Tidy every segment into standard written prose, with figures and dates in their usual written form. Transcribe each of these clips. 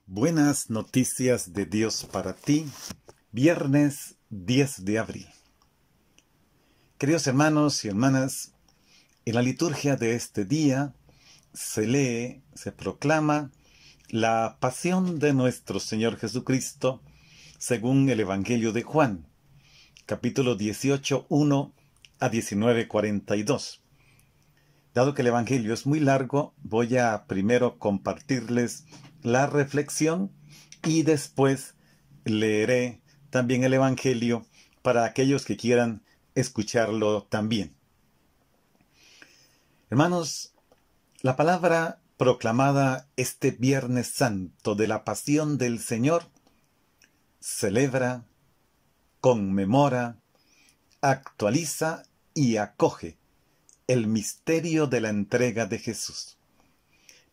Buenas noticias de Dios para ti, viernes 10 de abril. Queridos hermanos y hermanas, en la liturgia de este día se proclama la pasión de nuestro Señor Jesucristo según el Evangelio de Juan, capítulo 18, 1 a 19, 42. Dado que el Evangelio es muy largo, voy a primero compartirles la reflexión y después leeré también el Evangelio para aquellos que quieran escucharlo también. Hermanos, la palabra proclamada este Viernes Santo de la Pasión del Señor celebra, conmemora, actualiza y acoge el misterio de la entrega de Jesús,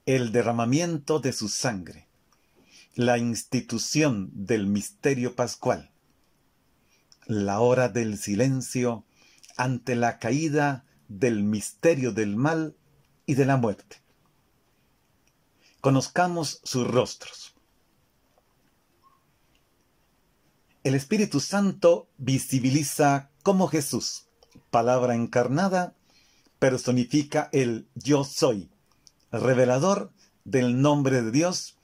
el derramamiento de su sangre, la institución del misterio pascual, la hora del silencio ante la caída del misterio del mal y de la muerte. Conozcamos sus rostros. El Espíritu Santo visibiliza cómo Jesús, palabra encarnada, personifica el yo soy, revelador del nombre de Dios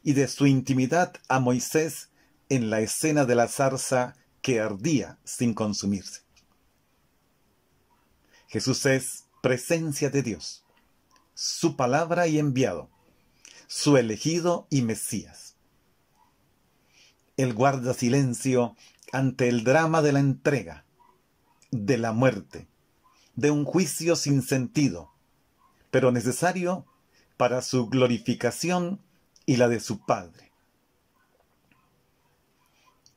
y de su intimidad a Moisés en la escena de la zarza que ardía sin consumirse. Jesús es presencia de Dios, su palabra y enviado, su elegido y Mesías. Él guarda silencio ante el drama de la entrega, de la muerte, de un juicio sin sentido, pero necesario para su glorificación y la de su Padre.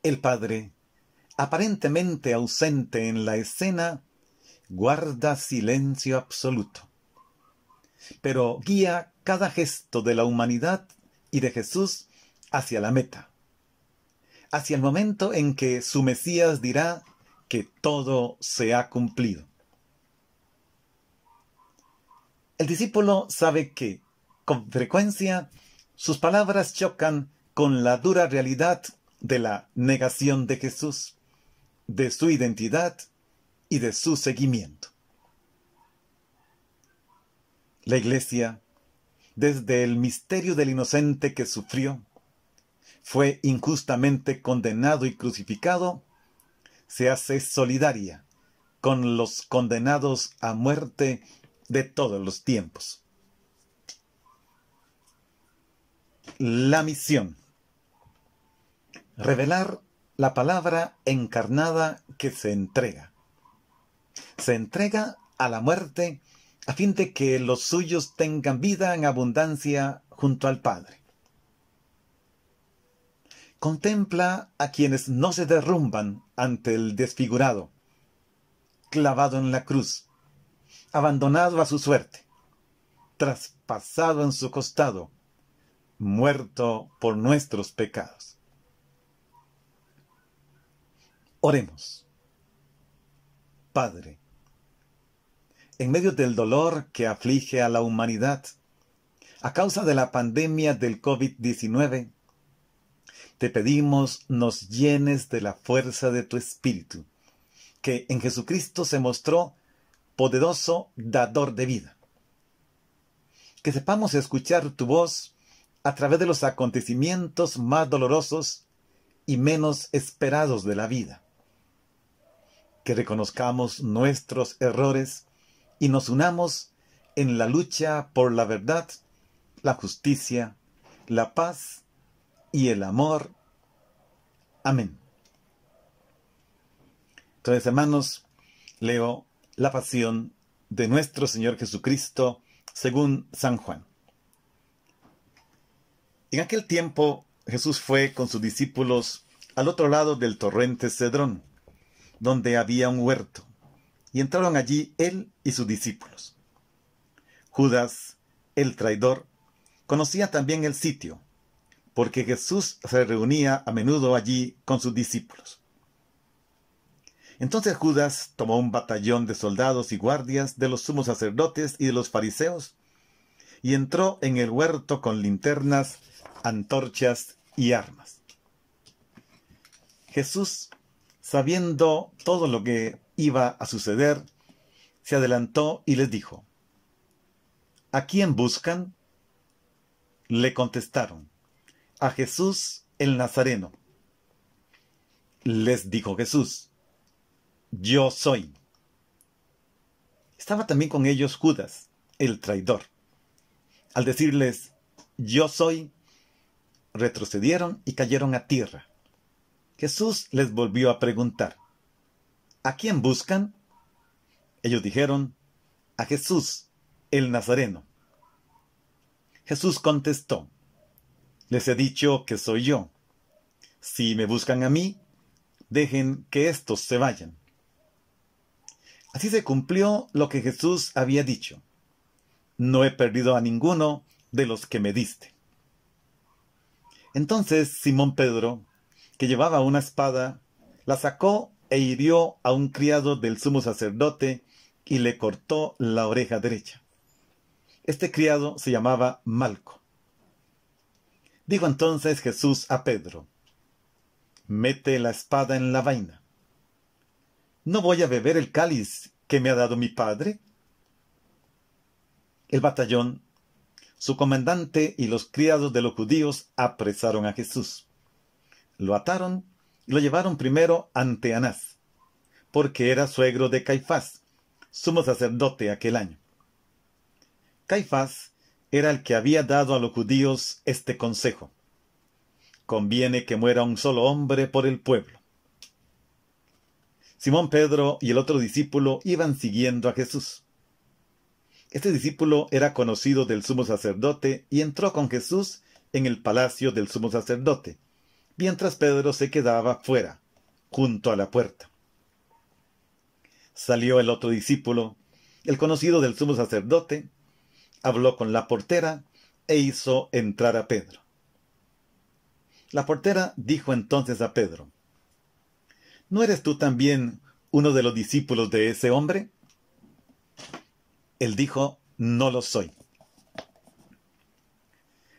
El Padre, aparentemente ausente en la escena, guarda silencio absoluto, pero guía cada gesto de la humanidad y de Jesús hacia la meta, hacia el momento en que su Mesías dirá que todo se ha cumplido. El discípulo sabe que, con frecuencia, sus palabras chocan con la dura realidad de la negación de Jesús, de su identidad y de su seguimiento. La Iglesia, desde el misterio del inocente que sufrió, fue injustamente condenado y crucificado, se hace solidaria con los condenados a muerte de todos los tiempos. La misión: revelar la palabra encarnada que se entrega. Se entrega a la muerte a fin de que los suyos tengan vida en abundancia junto al Padre. Contempla a quienes no se derrumban ante el desfigurado, clavado en la cruz, abandonado a su suerte, traspasado en su costado, muerto por nuestros pecados. Oremos. Padre, en medio del dolor que aflige a la humanidad a causa de la pandemia del COVID-19, te pedimos nos llenes de la fuerza de tu Espíritu, que en Jesucristo se mostró poderoso dador de vida. Que sepamos escuchar tu voz a través de los acontecimientos más dolorosos y menos esperados de la vida. Que reconozcamos nuestros errores y nos unamos en la lucha por la verdad, la justicia, la paz y el amor. Amén. Entonces, hermanos, leo la pasión de nuestro Señor Jesucristo según San Juan. En aquel tiempo Jesús fue con sus discípulos al otro lado del torrente Cedrón, donde había un huerto, y entraron allí él y sus discípulos. Judas, el traidor, conocía también el sitio, porque Jesús se reunía a menudo allí con sus discípulos. Entonces Judas tomó un batallón de soldados y guardias de los sumos sacerdotes y de los fariseos, y entró en el huerto con linternas antorchas y armas. Jesús, sabiendo todo lo que iba a suceder, se adelantó y les dijo: ¿A quién buscan? Le contestaron: a Jesús el Nazareno. Les dijo Jesús: yo soy. Estaba también con ellos Judas, el traidor. Al decirles: yo soy, retrocedieron y cayeron a tierra. Jesús les volvió a preguntar: ¿a quién buscan? Ellos dijeron: a Jesús, el Nazareno. Jesús contestó: les he dicho que soy yo. Si me buscan a mí, dejen que éstos se vayan. Así se cumplió lo que Jesús había dicho: no he perdido a ninguno de los que me diste. Entonces Simón Pedro, que llevaba una espada, la sacó e hirió a un criado del sumo sacerdote y le cortó la oreja derecha. Este criado se llamaba Malco. Dijo entonces Jesús a Pedro: mete la espada en la vaina. ¿No voy a beber el cáliz que me ha dado mi padre? El batallón, su comandante y los criados de los judíos apresaron a Jesús. Lo ataron y lo llevaron primero ante Anás, porque era suegro de Caifás, sumo sacerdote aquel año. Caifás era el que había dado a los judíos este consejo: conviene que muera un solo hombre por el pueblo. Simón Pedro y el otro discípulo iban siguiendo a Jesús. Este discípulo era conocido del sumo sacerdote y entró con Jesús en el palacio del sumo sacerdote, mientras Pedro se quedaba fuera, junto a la puerta. Salió el otro discípulo, el conocido del sumo sacerdote, habló con la portera e hizo entrar a Pedro. La portera dijo entonces a Pedro: ¿no eres tú también uno de los discípulos de ese hombre? Él dijo: no lo soy.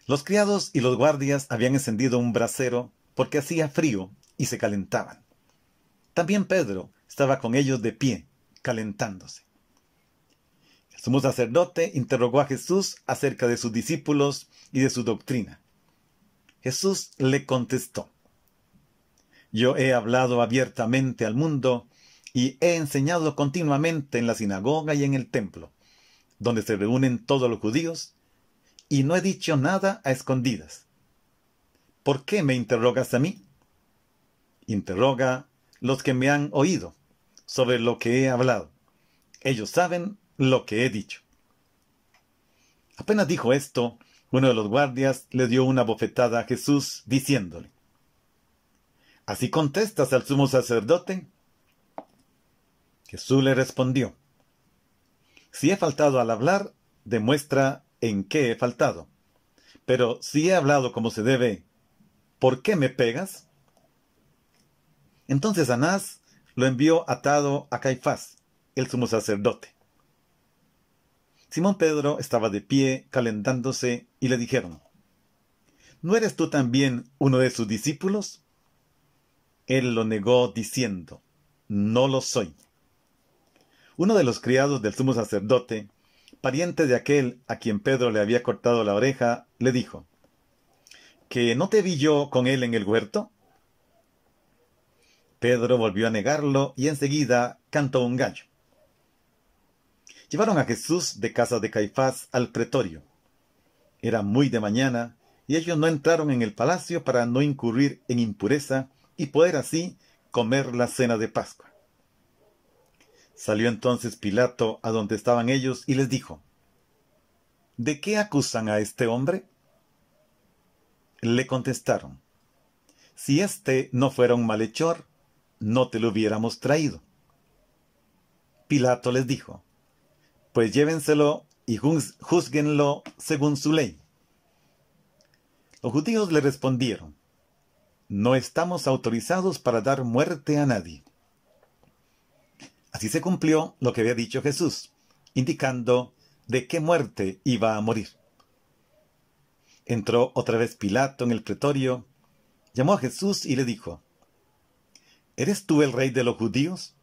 Los criados y los guardias habían encendido un brasero porque hacía frío y se calentaban. También Pedro estaba con ellos de pie, calentándose. El sumo sacerdote interrogó a Jesús acerca de sus discípulos y de su doctrina. Jesús le contestó: yo he hablado abiertamente al mundo y he enseñado continuamente en la sinagoga y en el templo, donde se reúnen todos los judíos, y no he dicho nada a escondidas. ¿Por qué me interrogas a mí? Interroga los que me han oído sobre lo que he hablado. Ellos saben lo que he dicho. Apenas dijo esto, uno de los guardias le dio una bofetada a Jesús, diciéndole: ¿así contestas al sumo sacerdote? Jesús le respondió: si he faltado al hablar, demuestra en qué he faltado. Pero si he hablado como se debe, ¿por qué me pegas? Entonces Anás lo envió atado a Caifás, el sumo sacerdote. Simón Pedro estaba de pie, calentándose, y le dijeron: ¿no eres tú también uno de sus discípulos? Él lo negó diciendo: no lo soy. Uno de los criados del sumo sacerdote, pariente de aquel a quien Pedro le había cortado la oreja, le dijo: ¿que no te vi yo con él en el huerto? Pedro volvió a negarlo y enseguida cantó un gallo. Llevaron a Jesús de casa de Caifás al pretorio. Era muy de mañana, y ellos no entraron en el palacio para no incurrir en impureza y poder así comer la cena de Pascua. Salió entonces Pilato a donde estaban ellos y les dijo: ¿de qué acusan a este hombre? Le contestaron: si éste no fuera un malhechor, no te lo hubiéramos traído. Pilato les dijo: pues llévenselo y júzguenlo según su ley. Los judíos le respondieron: no estamos autorizados para dar muerte a nadie. Así se cumplió lo que había dicho Jesús, indicando de qué muerte iba a morir. Entró otra vez Pilato en el pretorio, llamó a Jesús y le dijo: ¿Eres tú el rey de los judíos?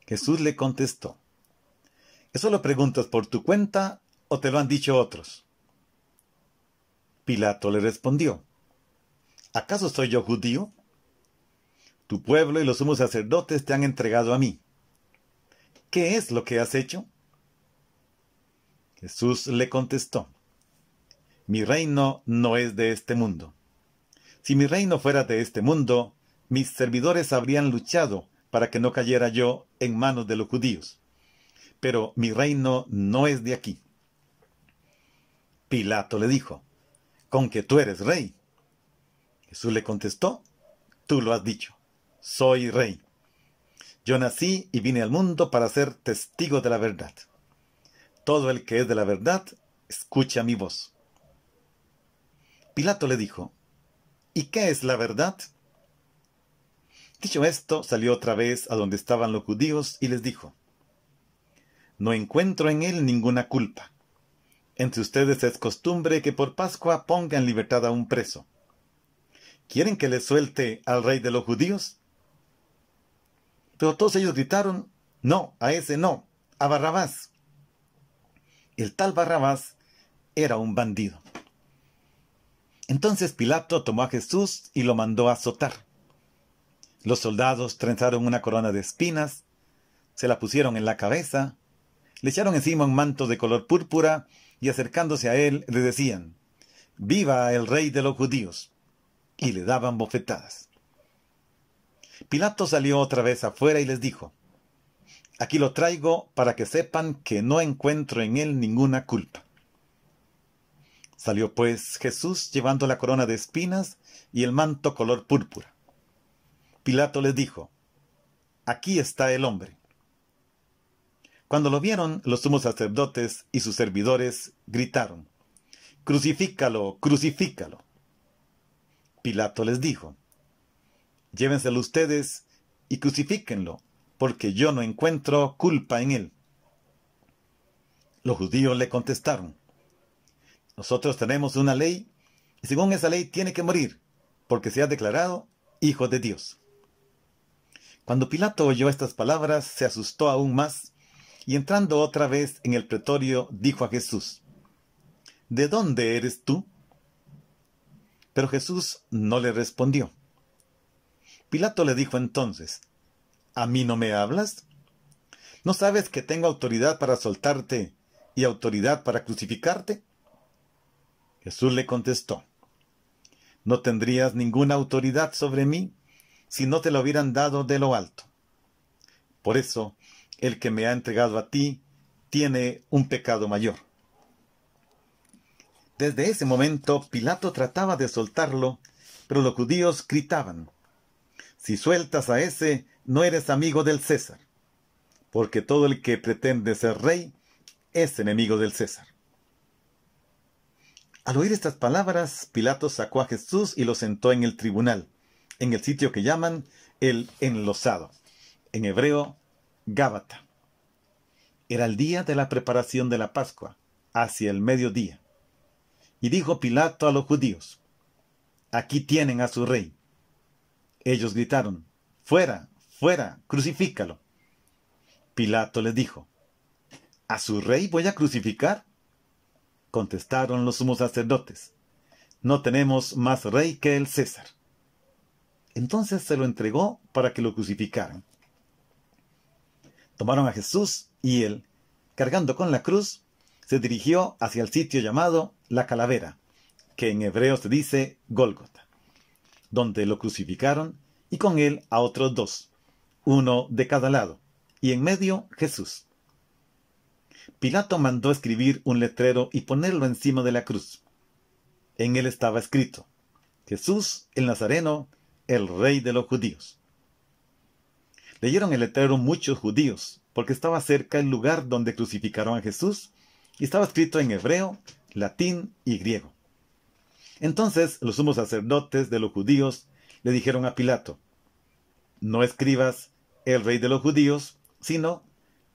Jesús le contestó: ¿Eso lo preguntas por tu cuenta o te lo han dicho otros? Pilato le respondió: ¿Acaso soy yo judío? Tu pueblo y los sumos sacerdotes te han entregado a mí. ¿Qué es lo que has hecho? Jesús le contestó: Mi reino no es de este mundo. Si mi reino fuera de este mundo, mis servidores habrían luchado para que no cayera yo en manos de los judíos. Pero mi reino no es de aquí. Pilato le dijo: ¿Con que tú eres rey? Jesús le contestó: Tú lo has dicho. Soy rey. Yo nací y vine al mundo para ser testigo de la verdad. Todo el que es de la verdad, escucha mi voz. Pilato le dijo: ¿Y qué es la verdad? Dicho esto, salió otra vez a donde estaban los judíos y les dijo: No encuentro en él ninguna culpa. Entre ustedes es costumbre que por Pascua ponga en libertad a un preso. ¿Quieren que le suelte al rey de los judíos? Pero todos ellos gritaron: No, a ese no, a Barrabás. El tal Barrabás era un bandido. Entonces Pilato tomó a Jesús y lo mandó a azotar. Los soldados trenzaron una corona de espinas, se la pusieron en la cabeza, le echaron encima un manto de color púrpura y acercándose a él le decían: «¡Viva el rey de los judíos!» y le daban bofetadas. Pilato salió otra vez afuera y les dijo: «Aquí lo traigo para que sepan que no encuentro en él ninguna culpa». Salió pues Jesús llevando la corona de espinas y el manto color púrpura. Pilato les dijo: «Aquí está el hombre». Cuando lo vieron, los sumos sacerdotes y sus servidores gritaron: «¡Crucifícalo, crucifícalo!». Pilato les dijo: «Llévenselo ustedes y crucifíquenlo, porque yo no encuentro culpa en él». Los judíos le contestaron: «Nosotros tenemos una ley, y según esa ley tiene que morir, porque se ha declarado Hijo de Dios». Cuando Pilato oyó estas palabras, se asustó aún más, y entrando otra vez en el pretorio, dijo a Jesús: «¿De dónde eres tú?». Pero Jesús no le respondió. Pilato le dijo entonces: «¿A mí no me hablas? ¿No sabes que tengo autoridad para soltarte y autoridad para crucificarte?». Jesús le contestó: «No tendrías ninguna autoridad sobre mí si no te lo hubieran dado de lo alto. Por eso, el que me ha entregado a ti tiene un pecado mayor». Desde ese momento, Pilato trataba de soltarlo, pero los judíos gritaban: «Si sueltas a ese, no eres amigo del César, porque todo el que pretende ser rey es enemigo del César». Al oír estas palabras, Pilato sacó a Jesús y lo sentó en el tribunal, en el sitio que llaman el Enlosado, en hebreo, Gábata. Era el día de la preparación de la Pascua, hacia el mediodía. Y dijo Pilato a los judíos: «Aquí tienen a su rey». Ellos gritaron: «¡Fuera, fuera, crucifícalo!». Pilato les dijo: «¿A su rey voy a crucificar?». Contestaron los sumos sacerdotes: «No tenemos más rey que el César». Entonces se lo entregó para que lo crucificaran. Tomaron a Jesús y él, cargando con la cruz, se dirigió hacia el sitio llamado La Calavera, que en hebreo se dice Gólgota, donde lo crucificaron y con él a otros dos, uno de cada lado, y en medio Jesús. Pilato mandó escribir un letrero y ponerlo encima de la cruz. En él estaba escrito: «Jesús el Nazareno, el Rey de los judíos». Leyeron el letrero muchos judíos, porque estaba cerca el lugar donde crucificaron a Jesús, y estaba escrito en hebreo, latín y griego. Entonces los sumos sacerdotes de los judíos le dijeron a Pilato: «No escribas el Rey de los judíos, sino,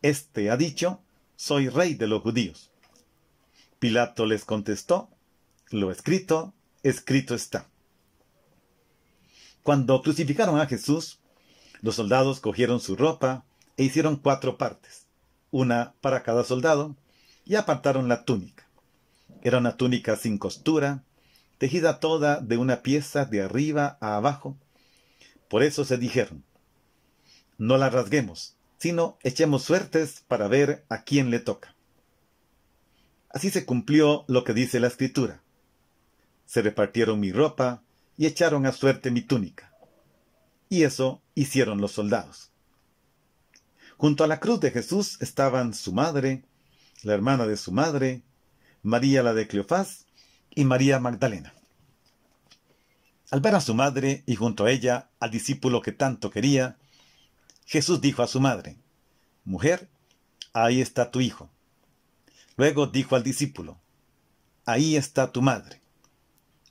este ha dicho: soy Rey de los judíos». Pilato les contestó: Lo escrito, escrito está. Cuando crucificaron a Jesús, los soldados cogieron su ropa e hicieron 4 partes, una para cada soldado, y apartaron la túnica. Era una túnica sin costura, tejida toda de una pieza de arriba a abajo. Por eso se dijeron: no la rasguemos, sino echemos suertes para ver a quién le toca. Así se cumplió lo que dice la Escritura: se repartieron mi ropa y echaron a suerte mi túnica. Y eso hicieron los soldados. Junto a la cruz de Jesús estaban su madre, la hermana de su madre, María la de Cleofás y María Magdalena. Al ver a su madre y junto a ella al discípulo que tanto quería, Jesús dijo a su madre: mujer, ahí está tu hijo. Luego dijo al discípulo: ahí está tu madre.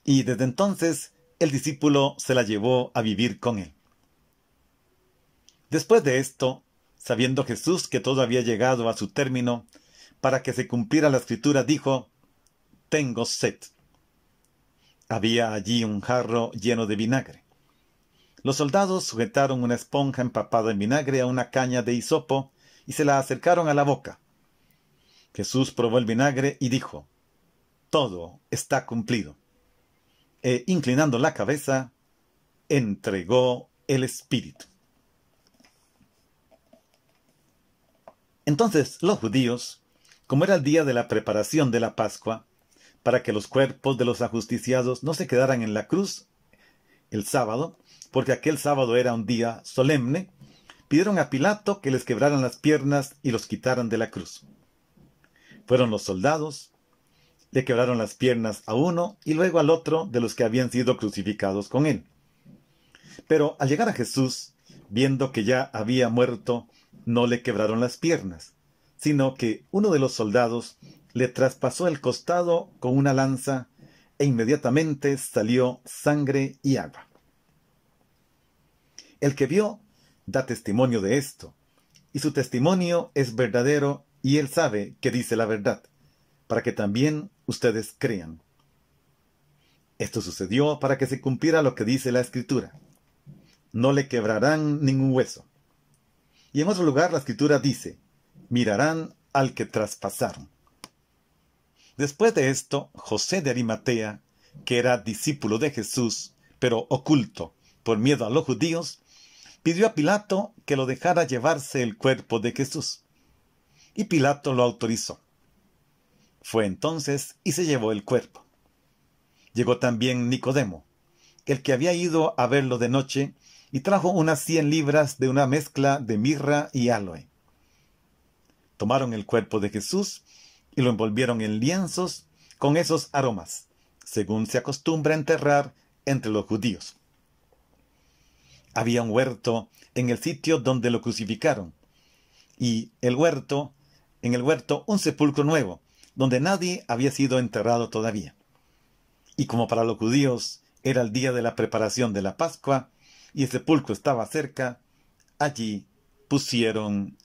Y desde entonces el discípulo se la llevó a vivir con él. Después de esto, sabiendo Jesús que todo había llegado a su término, para que se cumpliera la Escritura, dijo: tengo sed. Había allí un jarro lleno de vinagre. Los soldados sujetaron una esponja empapada en vinagre a una caña de hisopo y se la acercaron a la boca. Jesús probó el vinagre y dijo: todo está cumplido. E inclinando la cabeza, entregó el espíritu. Entonces los judíos, como era el día de la preparación de la Pascua, para que los cuerpos de los ajusticiados no se quedaran en la cruz el sábado, porque aquel sábado era un día solemne, pidieron a Pilato que les quebraran las piernas y los quitaran de la cruz. Fueron los soldados, le quebraron las piernas a uno y luego al otro de los que habían sido crucificados con él. Pero al llegar a Jesús, viendo que ya había muerto, no le quebraron las piernas, sino que uno de los soldados le traspasó el costado con una lanza e inmediatamente salió sangre y agua. El que vio da testimonio de esto, y su testimonio es verdadero, y él sabe que dice la verdad, para que también ustedes crean. Esto sucedió para que se cumpliera lo que dice la Escritura: no le quebrarán ningún hueso. Y en otro lugar la Escritura dice: mirarán al que traspasaron. Después de esto, José de Arimatea, que era discípulo de Jesús, pero oculto por miedo a los judíos, pidió a Pilato que lo dejara llevarse el cuerpo de Jesús. Y Pilato lo autorizó. Fue entonces y se llevó el cuerpo. Llegó también Nicodemo, el que había ido a verlo de noche, y trajo unas 100 libras de una mezcla de mirra y áloe. Tomaron el cuerpo de Jesús y lo envolvieron en lienzos con esos aromas, según se acostumbra enterrar entre los judíos. Había un huerto en el sitio donde lo crucificaron, y en el huerto un sepulcro nuevo, donde nadie había sido enterrado todavía. Y como para los judíos era el día de la preparación de la Pascua, y el sepulcro estaba cerca, allí pusieron